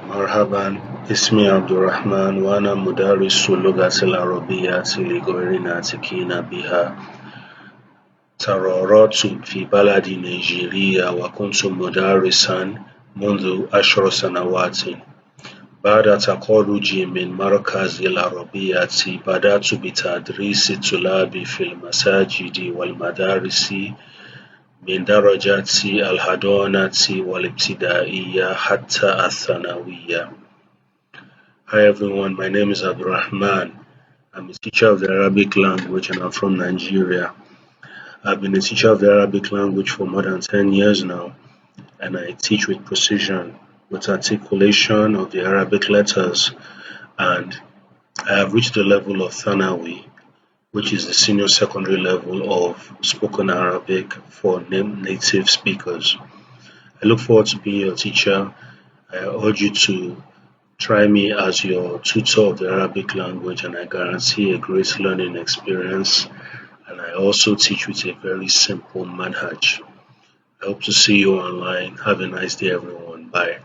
مرحبا اسمي عبد الرحمن وأنا مدرس اللغة العربية لغير ناطقين بها ترعرعت في بلد نيجيريا وكنت مدرسا منذ 10 سنوات بعد تخرجي من مركز العربية بدأت بتدريس الطلاب في المساجد والمدارس من درجة الحضانة والابتدائية حتى الثانوية. Hi everyone, my name is Abdul-Rahman. I'm a teacher of the Arabic language and I'm from Nigeria. I've been a teacher of the Arabic language for more than 10 years now, and I teach with precision, with articulation of the Arabic letters, and I have reached the level of Thanawi, which is the senior secondary level of spoken Arabic for native speakers. I look forward to being your teacher. I urge you to try me as your tutor of the Arabic language, and I guarantee a great learning experience. And I also teach with a very simple manhaj. I hope to see you online. Have a nice day, everyone. Bye.